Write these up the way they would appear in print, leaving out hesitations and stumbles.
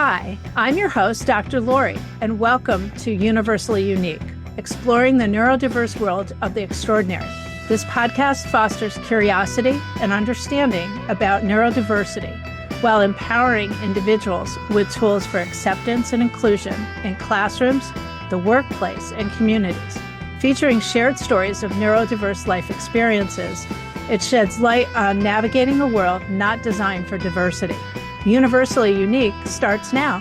Hi, I'm your host, Dr. Lori, and welcome to Universally Unique, exploring the neurodiverse world of the extraordinary. This podcast fosters curiosity and understanding about neurodiversity while empowering individuals with tools for acceptance and inclusion in classrooms, the workplace, and communities. Featuring shared stories of neurodiverse life experiences, it sheds light on navigating a world not designed for diversity. Universally Unique starts now.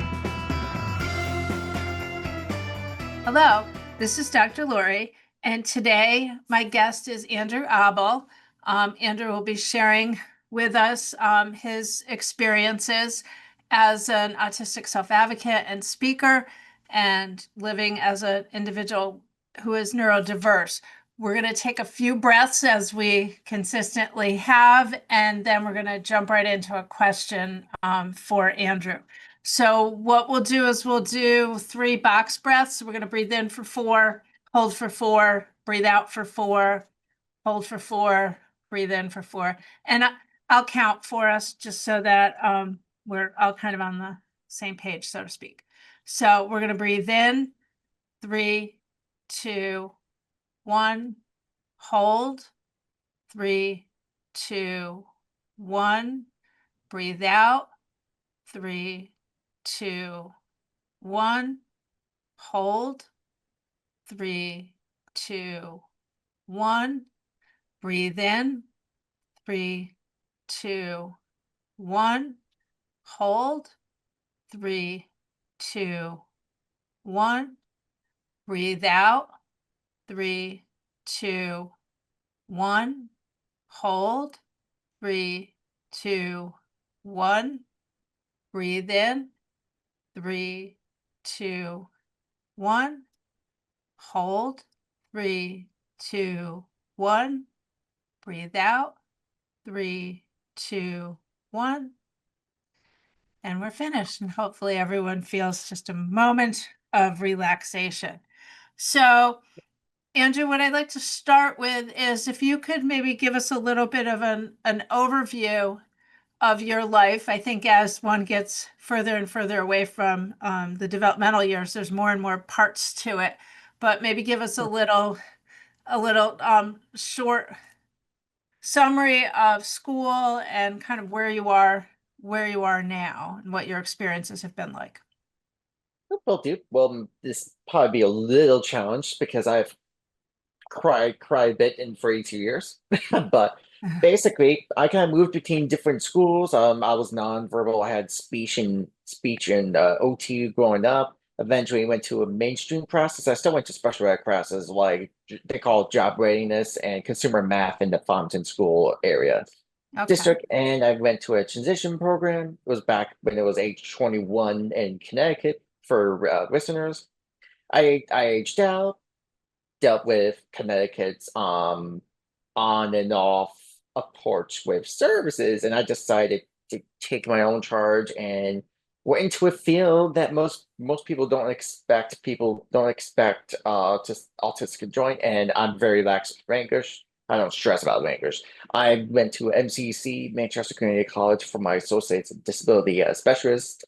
Hello, this is Dr. Lori, and today my guest is Andrew Arboe. Andrew will be sharing with us his experiences as an autistic self-advocate and speaker and living as an individual who is neurodiverse. We're going to take a few breaths as we consistently have, and then we're going to jump right into a question for Andrew. So what we'll do is we'll do 3 box breaths. We're going to breathe in for 4, hold for 4, breathe out for 4, hold for 4, breathe in for 4. And I'll count for us just so that we're all kind of on the same page, so to speak. So we're going to breathe in, 3, 2, 1, hold, 3, 2, 1, breathe out, 3, 2, 1, hold, 3, 2, 1, breathe in, 3, 2, 1, hold, 3, 2, 1, breathe out, 3, 2, 1, hold, 3, 2, 1, breathe in, 3, 2, 1, hold, 3, 2, 1, breathe out, 3, 2, 1, and we're finished. And hopefully everyone feels just a moment of relaxation. So Andrew, what I'd like to start with is if you could maybe give us a little bit of an overview of your life. I think as one gets further and further away from the developmental years, there's more and more parts to it. But maybe give us a little short summary of school and kind of where you are now and what your experiences have been like. Will do. Well, this probably be a little challenge because I've cried a bit in 42 years. But basically, I kind of moved between different schools. I was nonverbal. I had speech and OT growing up. Eventually went to a mainstream process. I still went to special ed classes like they call job readiness and consumer math in the Fountain School area district. And I went to a transition program. It was back when it was age 21 in Connecticut for listeners. I aged out, dealt with Connecticut's on and off approach with services, and I decided to take my own charge and went into a field that most people don't expect. People don't expect just autistic to join, and I'm very lax with language. I don't stress about language. I went to MCC, Manchester Community College, for my associate's disability specialist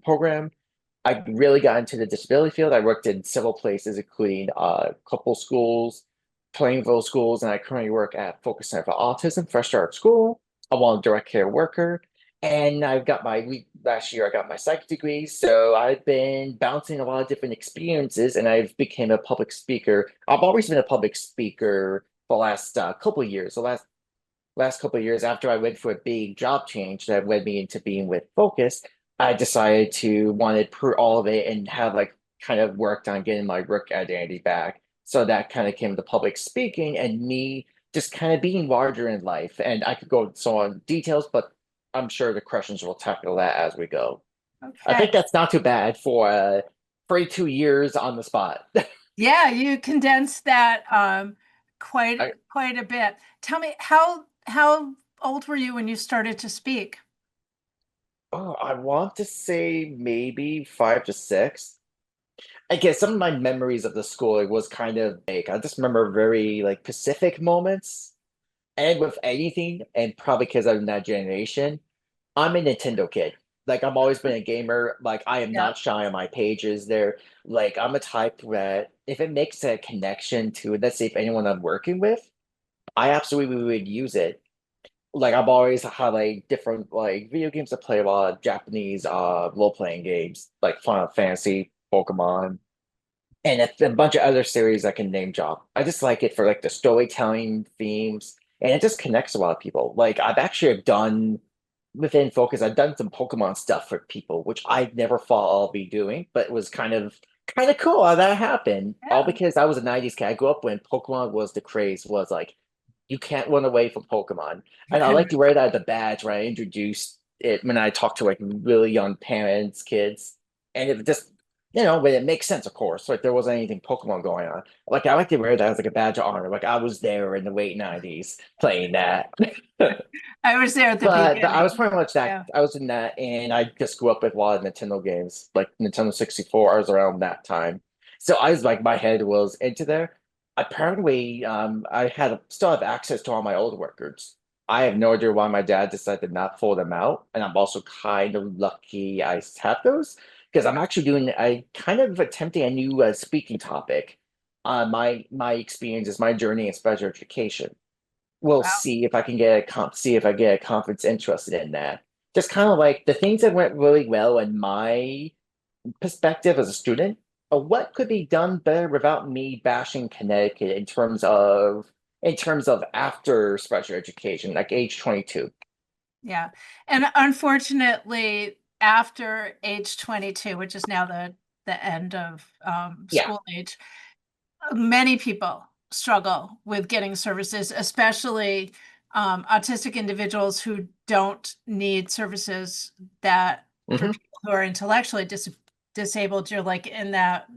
program. I really got into the disability field. I worked in several places, including a couple schools, Plainville schools, and I currently work at Focus Center for Autism, Fresh Start School. I'm a direct care worker, and last year I got my psych degree. So I've been bouncing a lot of different experiences, and I've became a public speaker. I've always been a public speaker for the last couple of years. The last couple of years after I went for a big job change that led me into being with Focus, I decided to want to all of it and have kind of worked on getting my work identity back. So that kind of came to public speaking and me just kind of being larger in life. And I could go so on details, but I'm sure the questions will tackle that as we go. Okay. I think that's not too bad for 42 years on the spot. Yeah, you condensed that quite a bit. Tell me, how old were you when you started to speak? Oh, I want to say maybe 5 to 6. I guess some of my memories of the school, it was kind of vague. I just remember very specific moments. And with anything, and probably because I'm that generation, I'm a Nintendo kid. Like I've always been a gamer. Like I am Yep. not shy on my pages. There, like I'm a type that if it makes a connection to, let's say, if anyone I'm working with, I absolutely would use it. Like I've always had like different like video games to play a lot of Japanese role-playing games like Final Fantasy, Pokemon, and a bunch of other series I can name drop. I just like it for like the storytelling themes, and it just connects a lot of people. Like I've actually done within Focus, I've done some Pokemon stuff for people, which I never thought I'll be doing, but it was kind of cool how that happened. All Yeah. because I was a '90s kid. I grew up when Pokemon was the craze, was like you can't run away from Pokemon. You And I like couldn't. to wear that as a badge when I introduced it when I talk to like really young parents, kids. And it just, when it makes sense, of course. Like there wasn't anything Pokemon going on. Like I like to wear that as like a badge of honor. Like I was there in the late '90s playing that. I was there at the But I was beginning. pretty much that. Yeah. I was in that, and I just grew up with a lot of Nintendo games, like Nintendo 64. I was around that time, so I was like, my head was into there. Apparently, I had still have access to all my old records. I have no idea why my dad decided to not pull them out, and I'm also kind of lucky I have those because I'm actually doing. I kind of attempting a new speaking topic on my experiences, my journey in special education. We'll Wow. see if I can get see if I get a conference interested in that. Just kind of like the things that went really well in my perspective as a student, what could be done better without me bashing Connecticut in terms of after special education, like age 22. Yeah. And unfortunately, after age 22, which is now the end of Yeah. school age, many people struggle with getting services, especially autistic individuals who don't need services that for Hmm. people who are intellectually disabled, you're like in that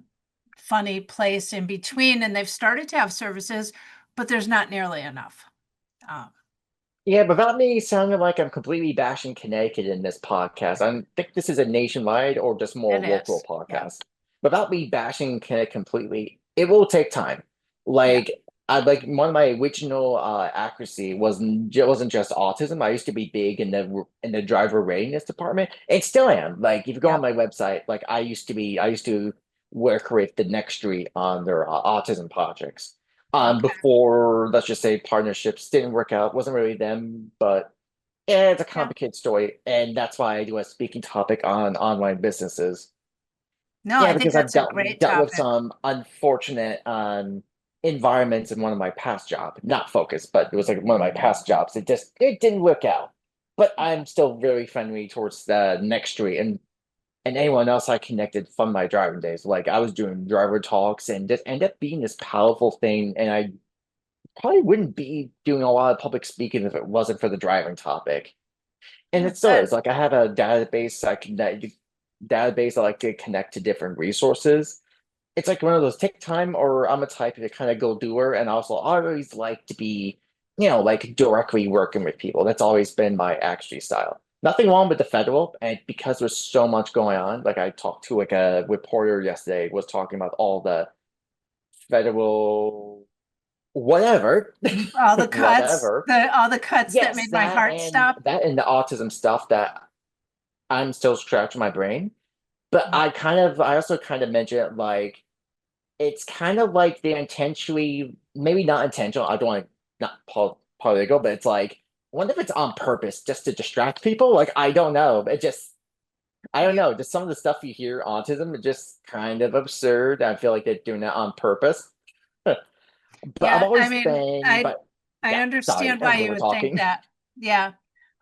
funny place in between, and they've started to have services, but there's not nearly enough. Um, Yeah, without me sounding like I'm completely bashing Connecticut in this podcast, I think this is a nationwide or just more it local is. Yeah. podcast. Without me bashing Connecticut completely, it will take time. Yeah. Like I like one of my original accuracy wasn't just autism. I used to be big in the driver readiness department, and still am. Like if you go on Yep. my website, like I used to work with the next street on their autism projects Okay. before let's just say partnerships didn't work out, wasn't really them, but it's a Yeah. complicated story, and that's why I do a speaking topic on online businesses. No, Yeah, I think because I've that's a dealt great dealt with topic. some unfortunate environments in one of my past jobs, not focused, but it was like one of my past jobs. It didn't work out, but I'm still very friendly towards the next street and anyone else I connected from my driving days. Like I was doing driver talks, and this ended up being this powerful thing, and I probably wouldn't be doing a lot of public speaking if it wasn't for the driving topic. And Yeah, it still good. is. Like I have a database I like to connect to different resources. It's like one of those take time, or I'm a type to kind of go doer, and also I always like to be, like directly working with people. That's always been my actually style. Nothing wrong with the federal, and because there's so much going on. Like I talked to like a reporter yesterday, was talking about all the federal whatever, All the cuts, whatever. all the cuts that Yes, made my heart stop. that and the autism stuff that I'm still scratching my brain. But Yeah. I also kind of mentioned like it's kind of like they intentionally, maybe not intentional. I don't want to not political, but it's like I wonder if it's on purpose just to distract people. Like I don't know. I don't You, know. Just some of the stuff you hear autism is just kind of absurd. I feel like they're doing that on purpose. But I've yeah, I always mean, been, but I yeah, sorry, understand why I'm you over would think talking. that. Yeah.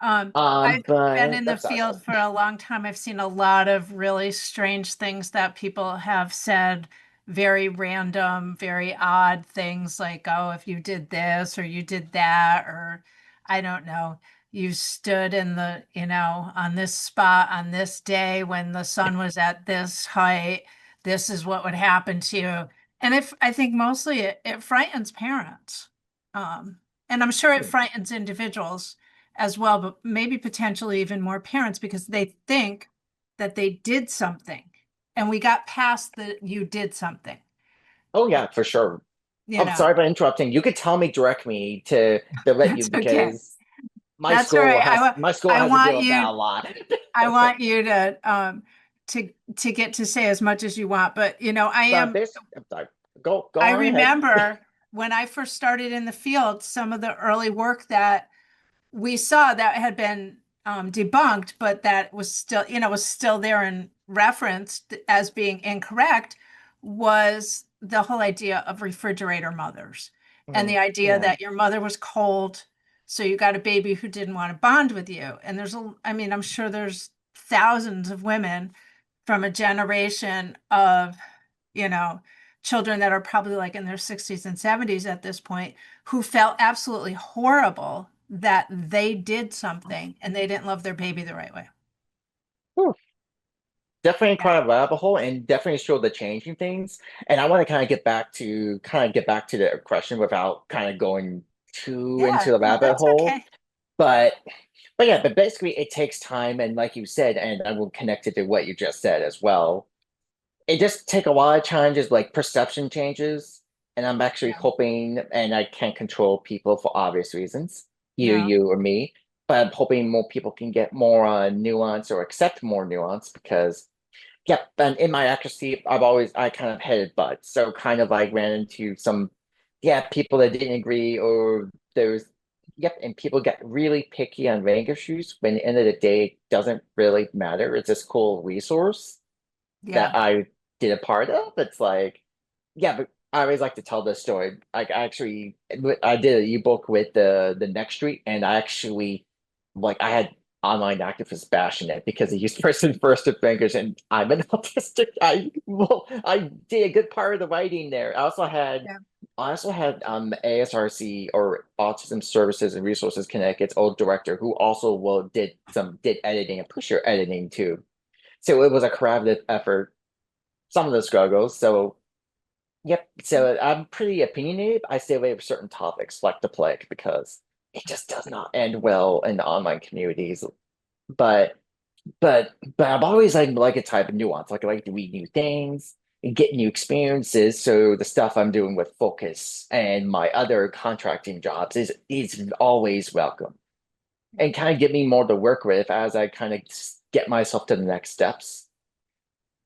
I've been But in the that's field awesome. for a long time. I've seen a lot of really strange things that people have said, very random, very odd things like, oh, if you did this or you did that, or I don't know, you stood in on this spot on this day when the sun was at this height, this is what would happen to you. And if I think mostly it frightens parents. And I'm sure it frightens individuals as well, but maybe potentially even more parents because they think that they did something and we got past the you did something. Oh Uh, yeah, for sure. you I'm know, sorry for interrupting. You could tell me, direct me to let you that's okay. because my That's all school right. has my school I has to want deal with that you a lot. I want you to get to say as much as you want, but But this, I'm sorry. Go I on ahead. remember when I first started in the field, some of the early work that we saw that had been debunked, but that was still, was still there and referenced as being incorrect, was the whole idea of refrigerator mothers and Mhm. the idea Yeah. that your mother was cold, so you got a baby who didn't want to bond with you. And I mean, I'm sure there's thousands of women from a generation of, you know, children that are probably like in their 60s and 70s at this point who felt absolutely horrible that they did something and they didn't love their baby the right way. Whew. Definitely Yeah. quite a rabbit hole and definitely show the changing things. And I want to kind of get back to the question without kind of going too into Yeah, the no, rabbit that's hole. okay. But yeah, but basically it takes time and like you said, and I will connect it to what you just said as well. It just take a lot of challenges like perception changes. And I'm actually Yeah. hoping, and I can't control people for obvious reasons, either No. you or me, but I'm hoping more people can get more nuance or accept more nuance because yep, and in my accuracy, I kind of headed butts. So kind of like ran into some, yeah, people that didn't agree or there's, yep, and people get really picky on rank issues when at the end of the day, it doesn't really matter. It's this cool resource Yeah. that I did a part of. It's like, yeah, but I always like to tell this story. Like I did an ebook with the Next Street, and I actually like I had online activists bashing it because they used person first of fingers, and I'm an autistic. I did a good part of the writing there. Yeah. I also had ASRC or Autism Services and Resources Connecticut's old director who also did editing and pusher editing too. So it was a collaborative effort. Some of the struggles. So yep. So I'm pretty opinionated. I stay away from certain topics like the plague because it just does not end well in the online communities. But but I'm always like a type of nuance. Like I like to read new things and get new experiences. So the stuff I'm doing with Focus and my other contracting jobs is always welcome and kind of get me more to work with as I kind of get myself to the next steps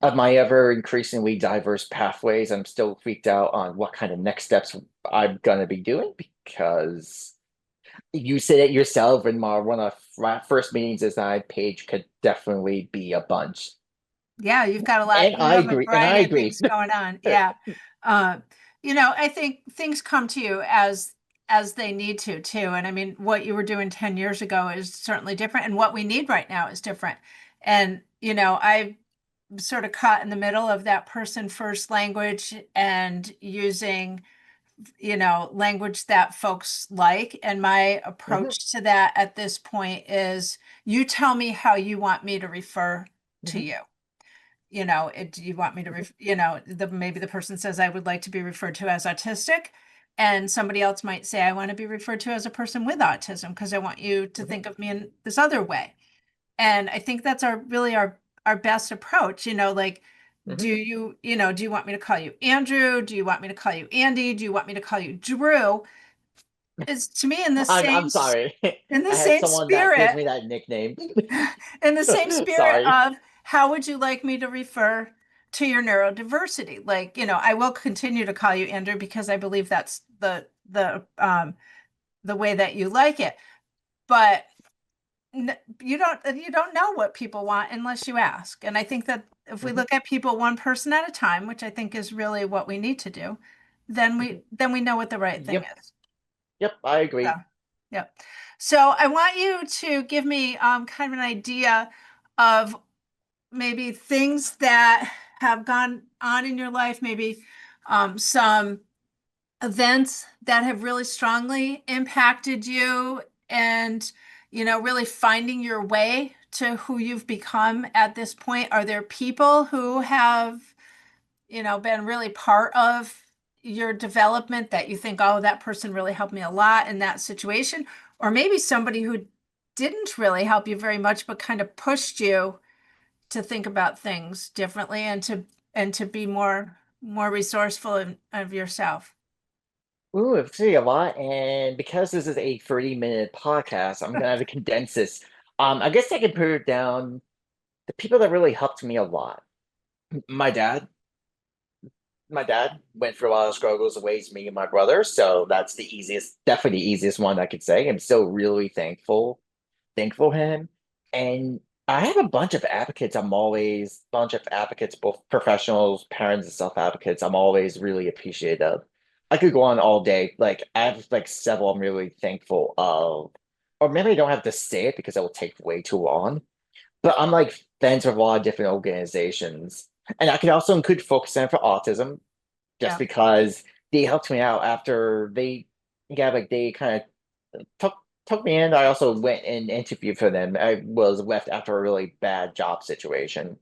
of my ever increasingly diverse pathways. I'm still freaked out on what kind of next steps I'm gonna be doing because you said it yourself in my one of our first meetings is that page could definitely be a bunch. Yeah, you've got a lot, And you I have a agree, and I variety of agree. things going on. Yeah. Uh, I think things come to you as they need to too. And I mean, what you were doing 10 years ago is certainly different, and what we need right now is different. And I've sort of caught in the middle of that person first language and using, language that folks like. And my Mhm, approach to that at this point is you tell me how you want me to refer to mhm, you. Do you want me to, mhm, maybe the person says I would like to be referred to as autistic, and somebody else might say I want to be referred to as a person with autism because I want you to mhm, think of me in this other way. And I think that's our best approach, like, mhm. do you want me to call you Andrew? Do you want me to call you Andy? Do you want me to call you Drew? Is to me I'm sorry. in the I had same someone that gives spirit me that nickname. in the same spirit Sorry. of how would you like me to refer to your neurodiversity? Like, I will continue to call you Andrew because I believe that's the way that you like it. But you don't know what people want unless you ask. And I think that if we Mhm, look at people one person at a time, which I think is really what we need to do, then we mhm. then we know what the right thing Yep, is. yep, I So, agree. yeah. So I want you to give me kind of an idea of maybe things that have gone on in your life, maybe some events that have really strongly impacted you and, really finding your way to who you've become at this point. Are there people who have, been really part of your development that you think, oh, that person really helped me a lot in that situation? Or maybe somebody who didn't really help you very much, but kind of pushed you to think about things differently and to be more resourceful of yourself. Ooh, I've seen a lot, and because this is a 30-minute podcast, I'm gonna have to condense this. I guess I can put it down. the people that really helped me a lot. My dad. My dad went through a lot of struggles to raise me and my brother, so that's the easiest, definitely the easiest one I could say. I'm still really thankful for him. And I have a bunch of advocates. I'm always bunch of advocates, both professionals, parents, and self-advocates. I'm always really appreciative of. I could go on all day. Like I have like several I'm really thankful of. Or maybe I don't have to say it because it will take way too long. But I'm like friends with a lot of different organizations. And I could also include Focus Center for Autism, just Yeah, because they helped me out after they kind of took me in. I also went and interviewed for them. I was left after a really bad job situation.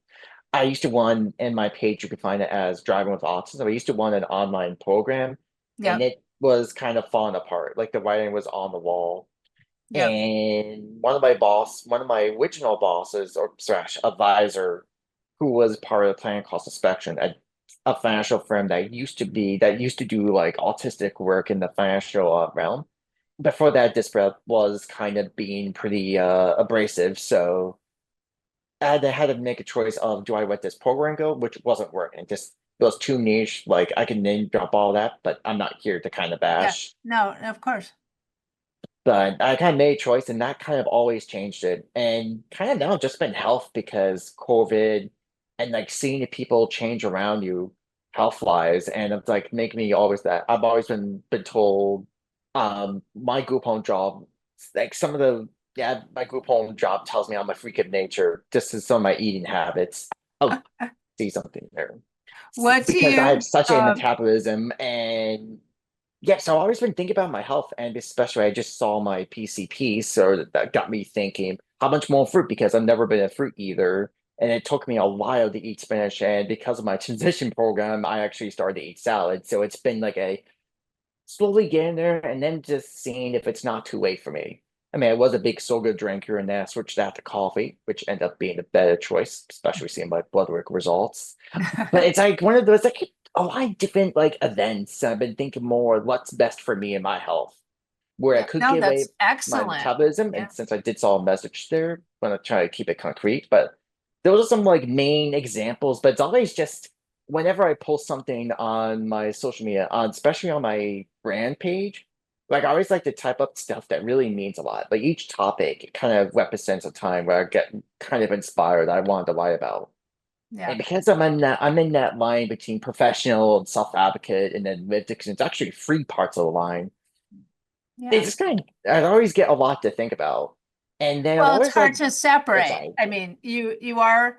I used to run in my page, you could find it as Driving with Autism. I used to run an online program and yeah, it was kind of falling apart. Like the writing was on the wall. yeah, And one of my original bosses or slash advisor, who was part of the Planning Cost Inspection, a financial firm that used to do like autistic work in the financial realm. Before that, Disparate was kind of being pretty abrasive, so I had to make a choice of do I let this program go, which wasn't working. Just it was too niche. Like I can name drop all that, but I'm not here to kind of yeah. bash. No, of course. But I kind of made a choice, and that kind of always changed it. And kind of now just been health because COVID and like seeing the people change around you health wise, and it's like making me always that I've always been told my group home job, like some of the yeah, my group home job tells me I'm a freak of nature, just as some of my eating habits. Oh, see something there. What do Because I have you, such a metabolism and yeah, so I've always been thinking about my health, and especially I just saw my PCP, so that got me thinking how much more fruit because I've never been a fruit eater, and it took me a while to eat spinach, and because of my transition program, I actually started to eat salad. So it's been like a slowly getting there, and then just seeing if it's not too late for me. I mean, I was a big soda drinker, and then I switched that to coffee, which ended up being a better choice, especially seeing my blood work results. But it's like one of those like a lot of different like events. I've been thinking more what's best for me and my health, where I Yeah, could no, give that's away my excellent. metabolism. Yeah, And since I did saw a message there, I'm gonna try to keep it concrete. But those are some like main examples. But it's always just whenever I post something on my social media, on especially on my brand page, like I always like to type up stuff that really means a lot. Like each topic kind of represents a time where I get kind of inspired. I wanted to write about. yeah, And because I'm in that line between professional and self-advocate and then lived experience, actually three parts of the line. yeah. It's kind of I always get a lot to think about. And then I've Well, it's always hard like to it's separate. like I mean, you are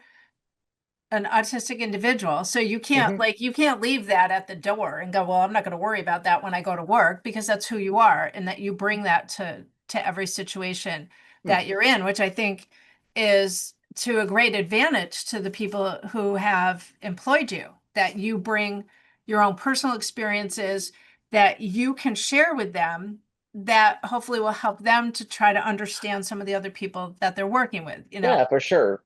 an autistic individual, so mhm, you can't leave that at the door and go, well, I'm not going to worry about that when I go to work because that's who you are and that you bring that to every situation hmm, that you're in, which I think is to a great advantage to the people who have employed you, that you bring your own personal experiences that you can share with them that hopefully will help them to try to understand some of the other people that they're working with, you know. yeah, for sure.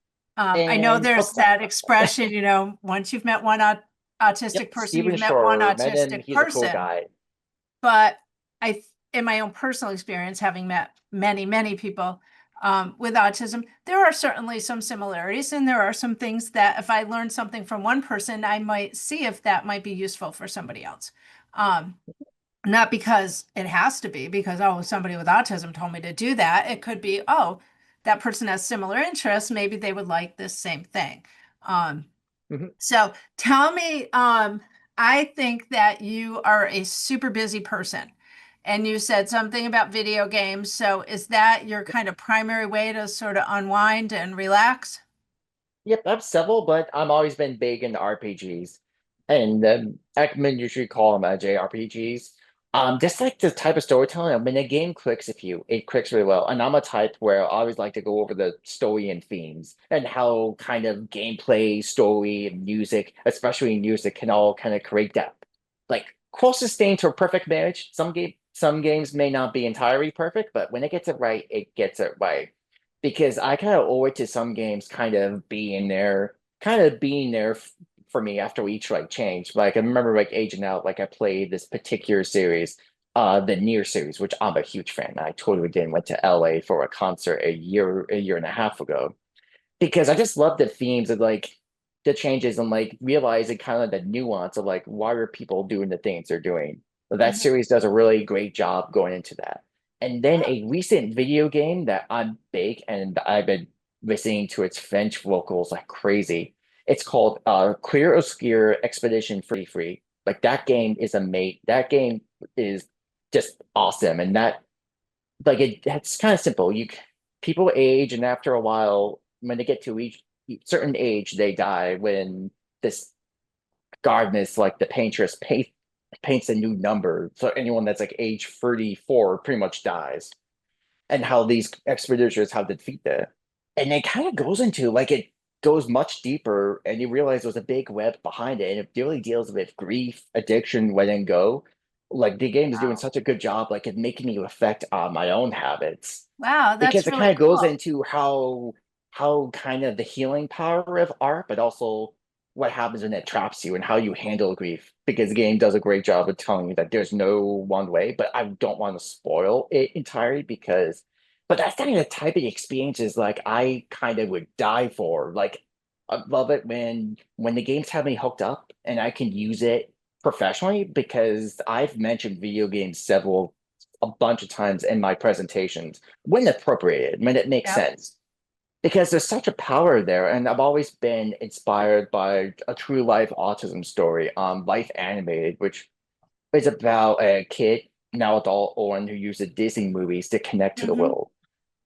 I know And there's helps out. that expression, you know, once you've met one Yep, autistic person, you've Stephen met one Shore, met him, autistic he's a cool person. guy. But in my own personal experience, having met many, many people with autism, there are certainly some similarities, and there are some things that if I learn something from one person, I might see if that might be useful for somebody else. Um, Not because it has to be, because, oh, somebody with autism told me to do that. It could be, oh, that person has similar interests. Maybe they would like this same thing. Um, Mhm. so tell me, I think that you are a super busy person. And you said something about video games. So is that your kind of primary way to sort of unwind and relax? Yep, I have several, but I've always been big into RPGs. And Ekman usually call them JRPGs. Just like the type of storytelling, I mean, a game clicks it clicks really well. And I'm a type where I always like to go over the story and themes and how kind of gameplay, story, and music, especially music, can all kind of create depth. Like closest thing to a perfect marriage. Some games may not be entirely perfect, but when it gets it right, it gets it right because I kind of owe it to some games kind of being there for me after each like change. Like I remember like aging out, like I played this particular series, the Near series, which I'm a huge fan. I totally did. Went to LA for a concert a year and a half ago. because I just love the themes of like the changes and like realizing kind of the nuance of like why are people doing the things they're doing. That Mhm. series does a really great job going into that. And then Oh, a recent video game that I'm big and I've been listening to its French vocals like crazy. It's called Clear Obscure Expedition Free. Like that game is that game is just awesome. And that like it's kind of simple. People age, and after a while, when they get to each certain age, they die. When this gardenist, like the paintress, paints a new number, so anyone that's like age 34 pretty much dies, and how these expeditors have to defeat that. And it kind of goes into like it goes much deeper, and you realize there's a big web behind it, and it really deals with grief, addiction, letting go. Like the game is doing wow. such a good job, like it making me reflect on my own habits Wow, that's because it really kind of goes cool. into how kind of the healing power of art, but also what happens when it traps you and how you handle grief. Because the game does a great job of telling you that there's no one way, but I don't want to spoil it entirely because but that's kind of the type of experiences like I kind of would die for. Like I love it when the games have me hooked up and I can use it professionally because I've mentioned video games several a bunch of times in my presentations when appropriated, when it makes Yep. sense. Because there's such a power there, and I've always been inspired by a true life autism story, Life Animated, which is about a kid, now adult Owen, who uses Disney movies to connect to the Hmm. world.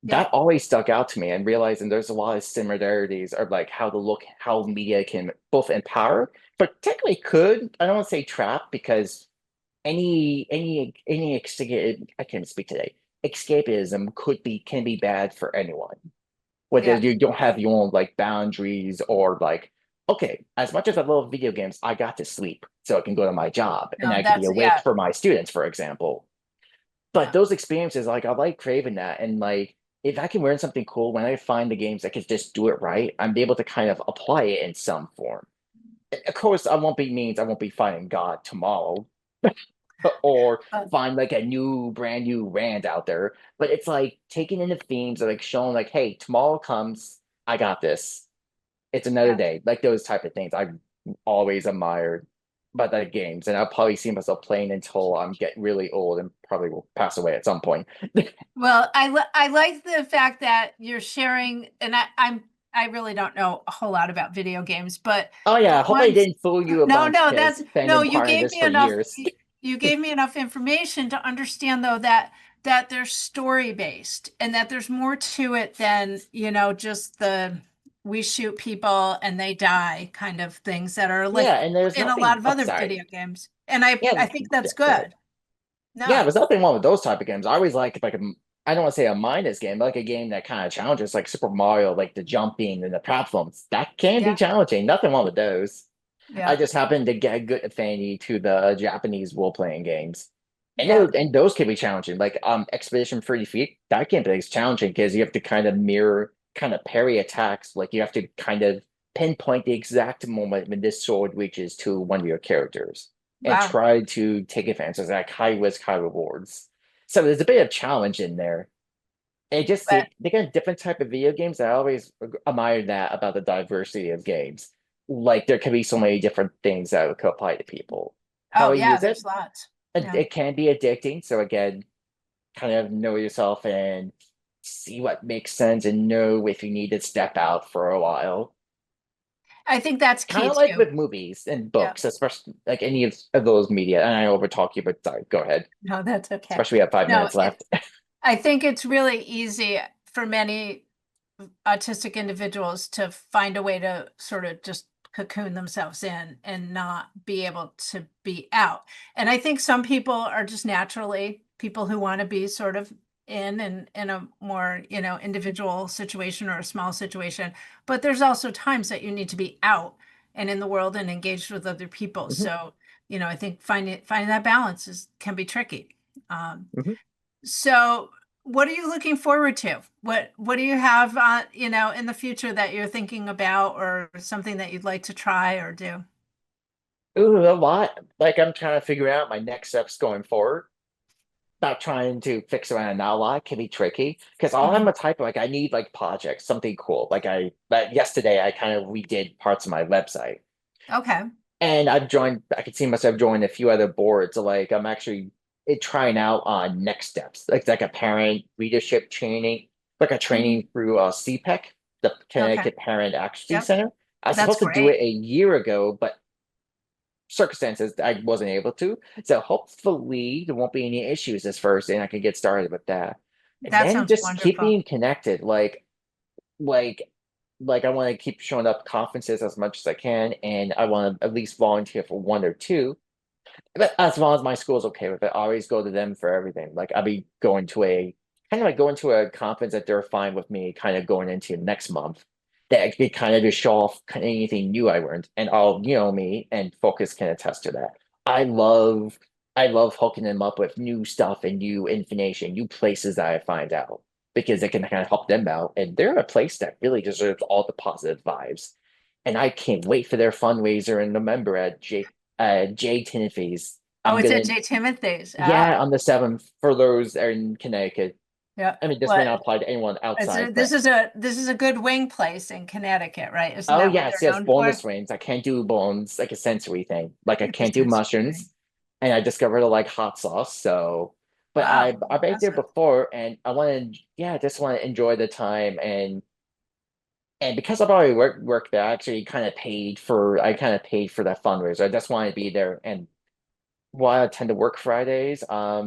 That Yep. always stuck out to me, and realizing there's a lot of similarities of like how media can both empower, but technically could, I don't want to say trap, because any I can't speak today. Escapism can be bad for anyone. Whether Yep. you don't have your own like boundaries or like, okay, as much as I love video games, I got to sleep so I can go to my job and No, I can be that's awake yeah. for my students, for example. But Yeah. those experiences, like I like craving that. And like if I can learn something cool, when I find the games that can just do it right, I'm able to kind of apply it in some form. Of course, I won't be finding God tomorrow or Uh, find like a brand new rand out there. But it's like taking in the themes and like showing like, hey, tomorrow comes, I got this. It's another yeah. day. Like those type of things I've always admired about the games. And I'll probably see myself playing until I'm get really old and probably will pass away at some point. Well, I like the fact that you're sharing, and I really don't know a whole lot about video games, but Oh the yeah, hopefully I ones didn't fool you a no, bunch no, because that's been no, you inquiring gave this me for enough years. you gave me enough information to understand though that they're story based and that there's more to it than, just the we shoot people and they die kind of things that are like Yeah, and there's in a lot nothing. of Oh, other sorry. video games. And I Yeah, think that's go ahead. good. Yeah, No. there's nothing wrong with those type of games. I always like I don't want to say a mindless game, but like a game that kind of challenges, like Super Mario, like the jumping and the platforms. That can be Yeah. challenging. Nothing wrong with those. I Yeah. just happen to get a good affinity to the Japanese role-playing games. Yeah. And those can be challenging. Like Expedition 30 Feet, that can be challenging because you have to kind of kind of parry attacks. Like you have to kind of pinpoint the exact moment when this sword reaches to one of your characters and Wow. try to take advantage of like high risk, high rewards. So there's a bit of challenge in there. And But they got different type of video games. I always admire that about the diversity of games. Like there can be so many different things that could apply to people. How oh I yeah, use it, there's lots. Yeah. it can be addicting. So again, kind of know yourself and see what makes sense and know if you need to step out for a while. I think that's Kind key of like too. with movies and Yeah. books, especially like any of those media. And I overtalk you, but sorry, go ahead. No, that's okay. Especially we have five No, minutes left. I think it's really easy for many autistic individuals to find a way to sort of just cocoon themselves in and not be able to be out. And I think some people are just naturally people who want to be sort of in a more, individual situation or a small situation. But there's also times that you need to be out and in the world and engaged with other people. Mhm, So, I think finding that balance is can be tricky. Um, mhm. so what are you looking forward to? What do you have in the future that you're thinking about or something that you'd like to try or do? Ooh, a lot. Like I'm trying to figure out my next steps going forward. about trying to fix around an outline can be tricky because I'm Mhm. a type of like I need like projects, something cool. Like yesterday I kind of redid parts of my website. Okay. And I could see myself joining a few other boards. Like I'm actually trying out on next steps, like a parent leadership training, like a Mhm. training through CPEC, the Okay. Connecticut Parent Advocacy Yep. Center. I was That's supposed to do it great. a year ago, but circumstances I wasn't able to. So hopefully there won't be any issues this Thursday, and I can get started with that. And That then sounds just keep wonderful. being connected, like I want to keep showing up conferences as much as I can, and I want to at least volunteer for one or two. But as long as my school's okay with it, I always go to them for everything. Like I'll be going to a kind of like going to a conference that they're fine with me kind of going into next month. That I could kind of just show off anything new I learned, and I'll me and Focus can attest to that. I love I love hooking them up with new stuff and new information, new places that I find out because it can kind of help them out. And they're a place that really deserves all the positive vibes. And I can't wait for their fundraiser in November at Jay Timothy's. Oh, I'm it's at gonna J. Timothy's. Ah, Yeah, on the 7th for those that are in Connecticut. yeah. I mean, this may What? not apply to anyone outside, This but is a good wing place in Connecticut, right? Isn't oh that what yes, they're yes, known for? bonus rings. I can't do bones like a sensory thing. Like I It's a can't do sensory thing. mushrooms, and I discovered I like hot sauce. So, but Wow, I baked there impressive. before, and I just want to enjoy the time and because I've already worked there, I actually I kind of paid for that fundraiser. I just wanted to be there, and while I tend to work Fridays, I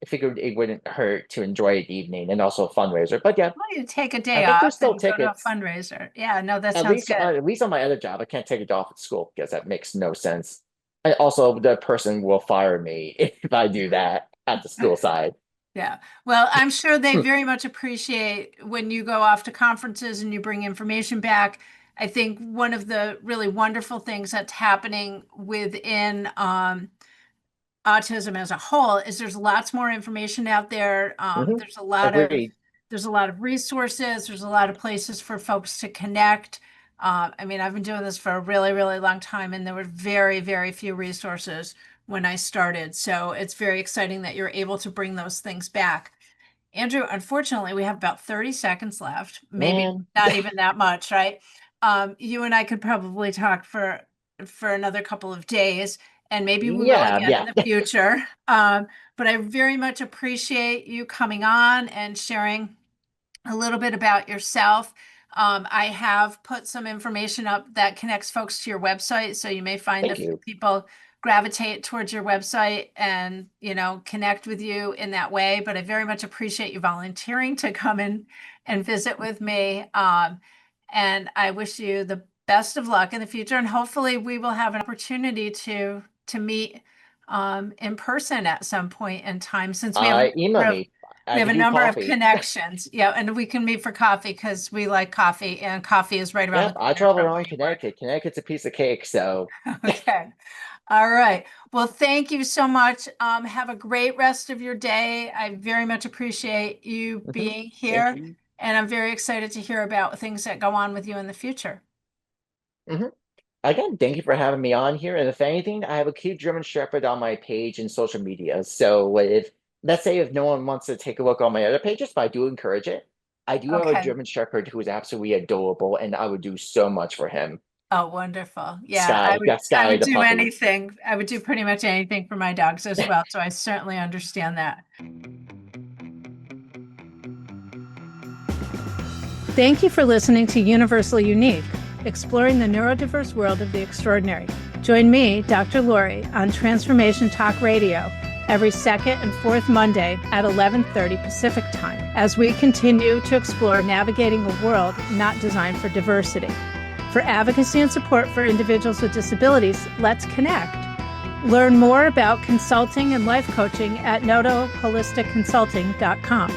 figured it wouldn't hurt to enjoy the evening and also a fundraiser. But yeah, Well, you take a I day think there's off still and go to a tickets. fundraiser. Yeah, no, that sounds good. At least on my other job, I can't take it off at school because that makes no sense. And also, the person will fire me if I do that at the school side. Yeah. Well, I'm sure they very much appreciate when you go off to conferences and you bring information back. I think one of the really wonderful things that's happening within autism as a whole is there's lots more information out there. Hmm. There's a lot of Agreed. resources. There's a lot of places for folks to connect. I mean, I've been doing this for a really, really long time, and there were very, very few resources when I started. So it's very exciting that you're able to bring those things back. Andrew, unfortunately, we have about 30 seconds left, maybe Man, not even that much, right? You and I could probably talk for another couple of days, and maybe we will yeah, again in yeah. the future. But I very much appreciate you coming on and sharing a little bit about yourself. I have put some information up that connects folks to your website, so you may find a Thank few you. people gravitate towards your website and connect with you in that way. But I very much appreciate you volunteering to come in and visit with me. And I wish you the best of luck in the future, and hopefully we will have an opportunity to meet in person at some point in time since we have a Email number of me. we I have can a do number of coffee. connections. Yeah, and we can meet for coffee because we like coffee, and coffee is right around the Yep, I corner travel from where around you work. Connecticut. Connecticut's a piece of cake, so Okay. All right. Well, thank you so much. Have a great rest of your day. I very much appreciate you mhm. being Thank here, you. and I'm very excited to hear about things that go on with you in the future. Mhm. Again, thank you for having me on here. And if anything, I have a cute German Shepherd on my page and social media. So if let's say if no one wants to take a look on my other pages, but I do encourage it. I do have a Okay. German Shepherd who is absolutely adorable, and I would do so much for him. Oh, wonderful. Yeah, I would I Sky would the do puppy. anything. I would do pretty much anything for my dogs as well. So I certainly understand that. Thank you for listening to Universally Unique, exploring the neurodiverse world of the extraordinary. Join me, Dr. Lori, on Transformation Talk Radio every second and fourth Monday at 11:30 Pacific Time as we continue to explore navigating a world not designed for diversity. For advocacy and support for individuals with disabilities, let's connect. Learn more about consulting and life coaching at notoholisticconsulting.com.